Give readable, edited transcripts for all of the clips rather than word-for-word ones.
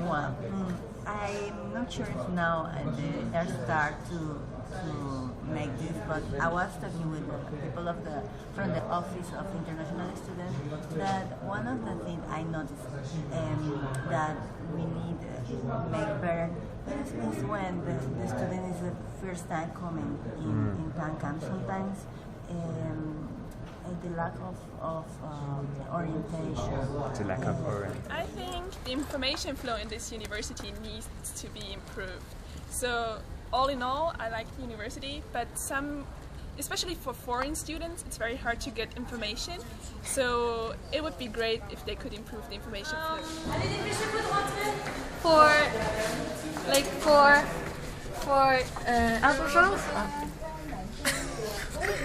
Well, I'm not sure if now they start to make this, but I was talking with the people from the Office of International Students that one of the things I noticed that we need to make better is when the student is the first time coming in Tancam. Sometimes the lack of orientation. The lack of orientation. I think the information flow in this university needs to be improved. So all in all, I like the university, but especially for foreign students, it's very hard to get information. So it would be great if they could improve the information flow.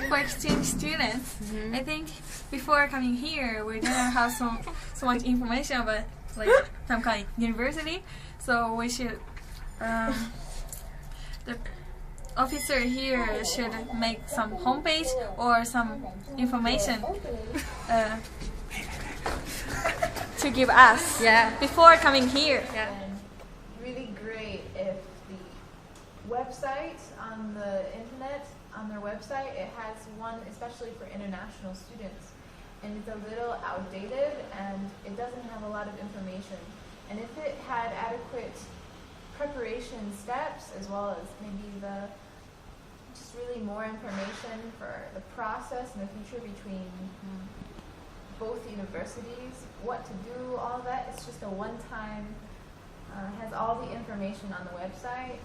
For exchange students, I think before coming here, we didn't have so much information about some kind of university. So we should, the officer here should make some homepage or some information to give us before coming here. And really great if the website on the internet, on their website, it has one especially for international students, and it's a little outdated and it doesn't have a lot of information. And if it had adequate preparation steps, as well as maybe just really more information for the process in the future between both universities, what to do, all of that, it's just a one-time, has all the information on the website,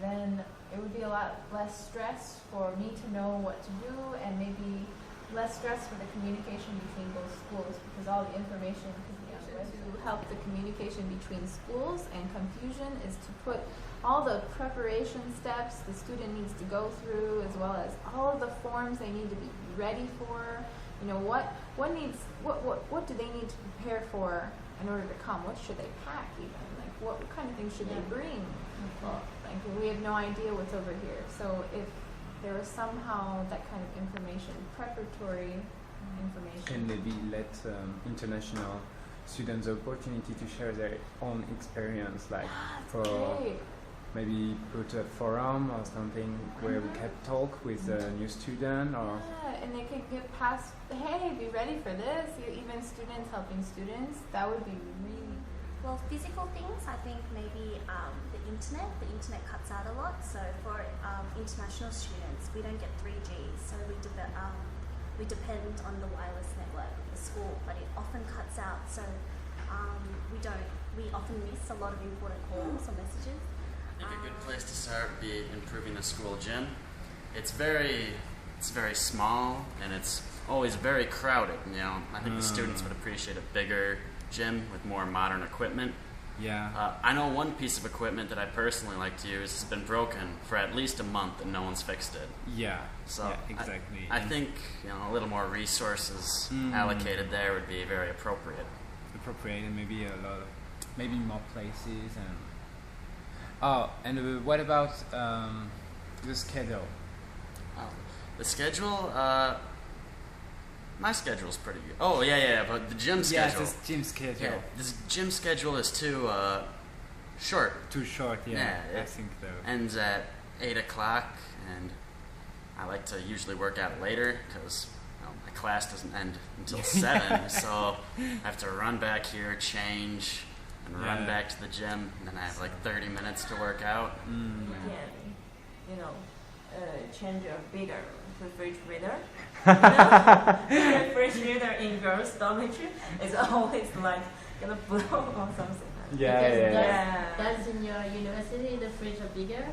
then it would be a lot less stress for me to know what to do, and maybe less stress for the communication between both schools, because all the information could be on the website. To help the communication between schools and confusion is to put all the preparation steps the student needs to go through, as well as all of the forms they need to be ready for. You know, what do they need to prepare for in order to come? What should they pack even? Like what kind of things should they bring? Well, like we have no idea what's over here. So if there was somehow that kind of information, preparatory information. And maybe let international students the opportunity to share their own experience, like maybe put a forum or something where we can talk with a new student, or and they could get past, hey, be ready for this. Even students helping students, that would be really. Well, physical things, I think maybe the internet cuts out a lot. So for international students, we don't get 3G, so we depend on the wireless network of the school, but it often cuts out. So we often miss a lot of important calls or messages. I think a good place to start would be improving the school gym. It's very small and it's always very crowded. You know, I think the students would appreciate a bigger gym with more modern equipment. Yeah. I know one piece of equipment that I personally like to use has been broken for at least a month and no one's fixed it. Yeah. So yeah, exactly. I think a little more resources allocated there would be very appropriate. And maybe maybe more places and what about the schedule? The schedule. My schedule's pretty good. Oh yeah, but the gym schedule. Yeah, this gym schedule. Yeah, this gym schedule is too short. Too short, yeah. I think so. Ends at 8 o'clock, and I like to usually work out later because my class doesn't end until 7. So I have to run back here, change, and run back to the gym, and then I have like 30 minutes to work out. Change a bigger refrigerator. The refrigerator in girls' dormitory is always like gonna blow or something. Does in your university the fridge are bigger?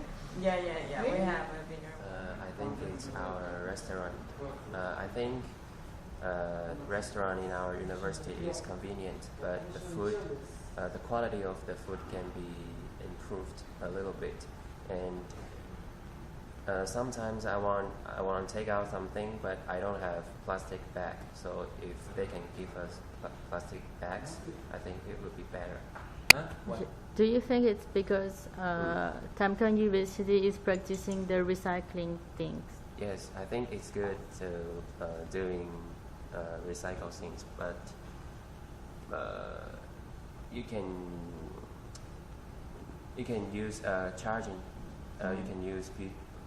Yeah. Really? We have a bigger. I think it's our restaurant. I think restaurant in our university is convenient, but the food, the quality of the food can be improved a little bit, and sometimes I want to take out something, but I don't have plastic bag. So if they can give us plastic bags, I think it would be better. What? Do you think it's because Tamkang University is practicing the recycling things? Yes, I think it's good to doing recycle things, but you can you can use charging. You can use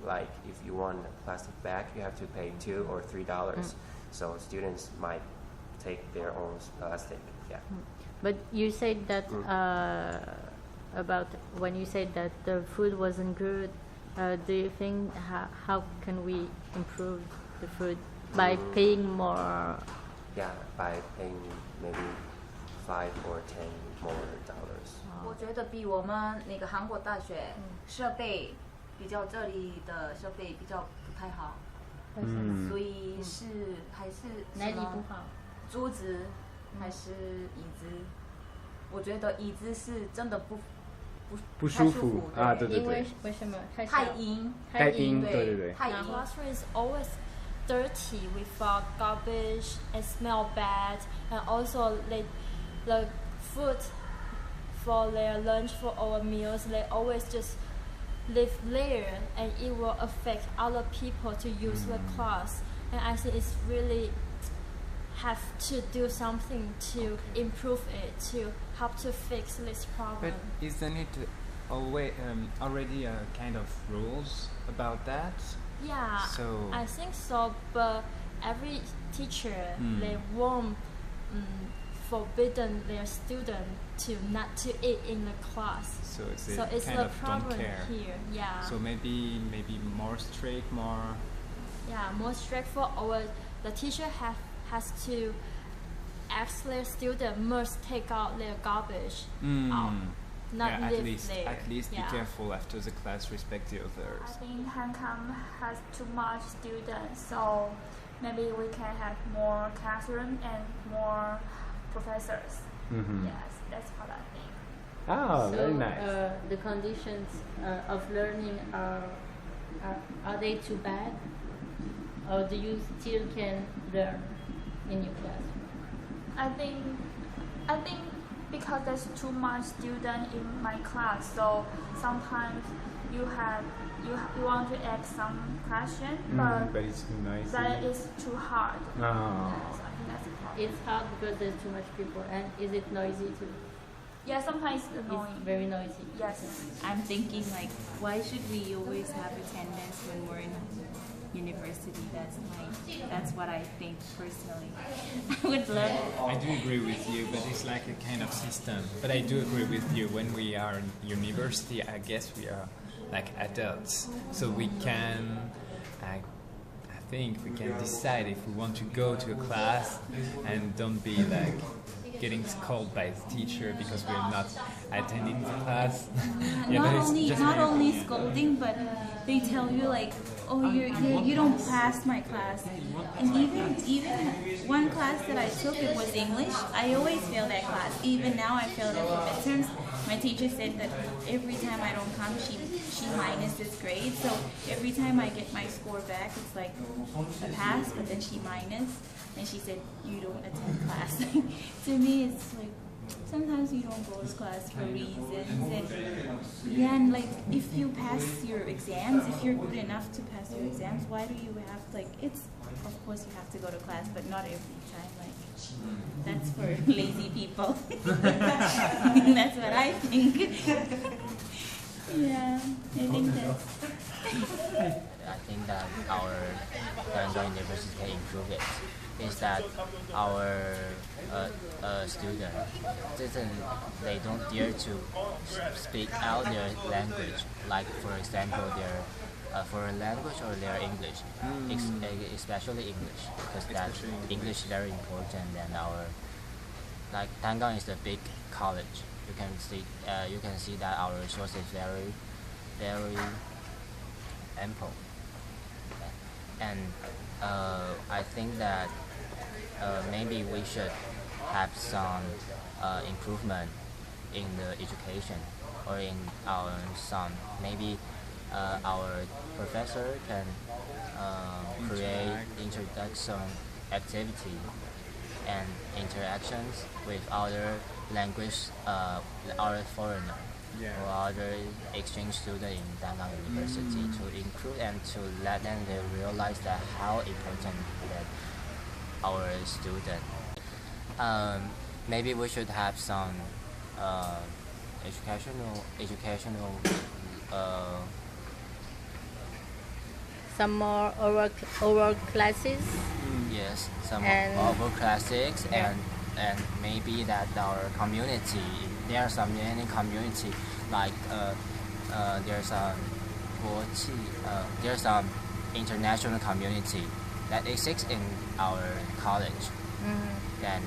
like if you want a plastic bag, you have to pay $2 or $3. So students might take their own plastic. Yeah. But you said that about when you said that the food wasn't good. Do you think how can we improve the food by paying more? Yeah, by paying maybe $5 or $10 more. 我觉得比我们那个韩国大学设备比较这里的设备比较不太好，所以还是哪里不好？桌子还是椅子？我觉得椅子是真的不舒服啊，对对对。因为为什么？太阴，太阴，对对对。太阴。 Classroom is always dirty with garbage and smell bad, and also the food for their lunch, for our meals, they always just live there, and it will affect other people to use the class. And I think it's really have to do something to improve it, to help to fix this problem. But isn't it already a kind of rules about that? Yeah, So I think so, but every teacher they won't forbidden their student to not to eat in the class. So it's kind the of problem don't care. here. Yeah. So maybe more strict, more. Yeah, more strict for the teacher has to ask their student must take out their garbage out, not yeah, live there. At least yeah. be careful after the class, respect the others. I think Hancom has too much students, so maybe we can have more classroom and more professors. Yes, that's what I think. Oh, So, very nice. The conditions of learning are they too bad, or do you still can learn in your classroom? I think because there's too much student in my class, so sometimes you want to ask some question, But it's too noisy. that is too hard. Oh. Yes, I think that's a problem. It's hard because there's too much people, and is it noisy too? Yeah, sometimes it's annoying. It's very noisy. Yes. I'm thinking like, why should we always have attendance when we're in university? That's what I think personally. I would love. I do agree with you, but it's like a kind of system. But I do agree with you. When we are in university, I guess we are like adults, so we can. I think we can decide if we want to go to a class and don't be like getting scolded by the teacher because we're not attending the class. Yeah, Not only scolding, but they tell you like, oh, you don't pass my class. And even one class that I took, it was English. I always fail that class. Even now I failed it for midterms. My teacher said that every time I don't come, she minuses grade. So every time I get my score back, it's like a pass, but then she minus. And she said, you don't attend class. To me, it's like, sometimes you don't go to class for reasons. And like, if you pass your exams, if you're good enough to pass your exams, why do you have, like, of course you have to go to class, but not every time. Like, that's for lazy people. That's what I think. Yeah, I think that's... I think that our Guangdong University can improve it. Is that our students they don't dare to speak out their language, like for example their foreign language or their English, especially English, because that English is very important. And our like Dangang is a big college. You can see that our resources very very ample, and I think that maybe we should have some improvement in the education or in our some maybe our professor can create introduction activity and interactions with other language other foreigner or other exchange student in Dangang University to improve and to let them realize that how important that our student. Maybe we should have some educational some more oral classes. yes, some And- oral classics Yeah. and maybe that our community, there are some many community like there's a 国际 there's some international community that exists in our college. Then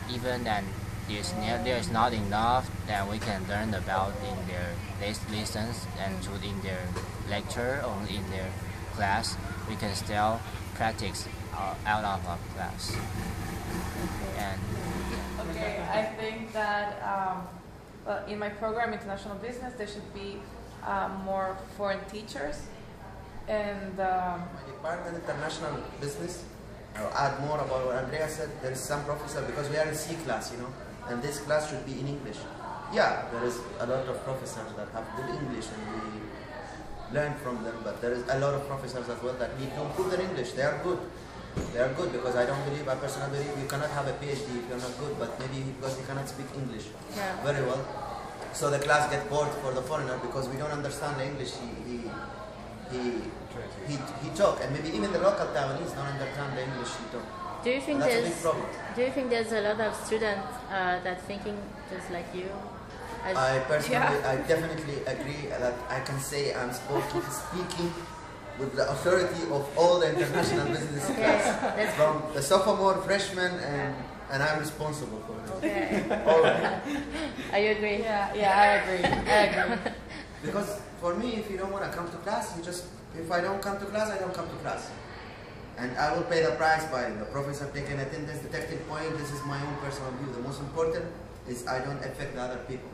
even then there's not enough that we can learn about in their lessons and in their lecture or in their class. We can still practice out of our class. And Okay, I think that in my program, International Business, there should be more foreign teachers. And My department, International Business, I'll add more about what Andrea said. There is some professor, because we are in C class, you know, and this class should be in English. Yeah, there is a lot of professors that have good English and we learn from them, but there is a lot of professors as well that need to improve their English. They are good. They are good because I personally believe you cannot have a PhD if you're not good, but maybe because you cannot speak English very well. So the class gets bored for the foreigner because we don't understand the English he talk, and maybe even the local Taiwanese don't understand the English he talk. Do you think That's a big problem. Do you think there's a lot of students that thinking just like you? I personally, I definitely agree that I can say I'm speaking with the authority of all the international business class, from the sophomore, freshman, and I'm responsible for it. Okay. All of them. I agree. yeah, I agree. Because for me, if you don't want to come to class, if I don't come to class, I don't come to class. And I will pay the price by the professor taking attendance, detecting point. This is my own personal view. The most important is I don't affect the other people.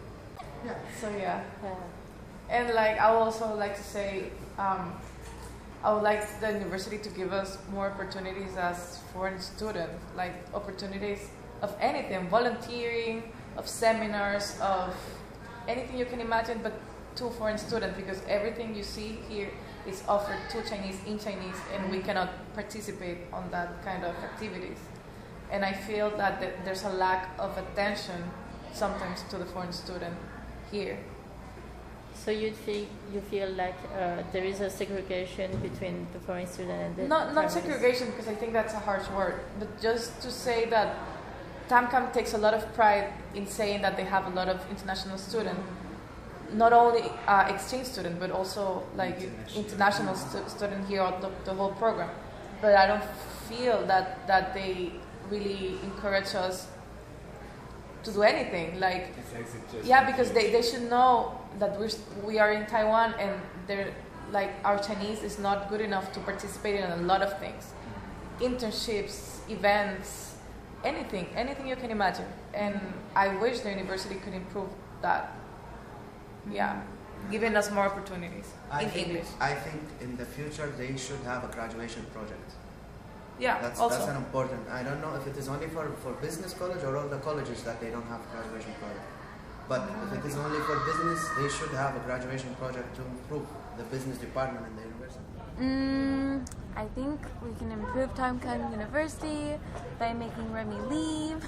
Yeah. So yeah. And like I would also like to say, I would like the university to give us more opportunities as foreign students, like opportunities of anything, volunteering, of seminars, of anything you can imagine, but to foreign students, because everything you see here is offered to Chinese in Chinese, and we cannot participate on that kind of activities. And I feel that there's a lack of attention sometimes to the foreign student here. So you feel like there is a segregation between the foreign student and the Not Taiwanese? segregation, because I think that's a harsh word, but just to say that TAMCAM takes a lot of pride in saying that they have a lot of international students, not only exchange student, but also like international student here on the whole program. But I don't feel that they really encourage us to do anything. Like, yeah, because they should know that we are in Taiwan, and they're like, our Chinese is not good enough to participate in a lot of things, internships, events, anything you can imagine. And I wish the university could improve that. Yeah, giving us more opportunities in English. I think in the future they should have a graduation project. Yeah, that's an important. I don't know if it is only for business college or all the colleges that they don't have graduation project. But if it is only for business, they should have a graduation project to improve the business department in the university. I think we can improve TAMCAM University by making Remy leave.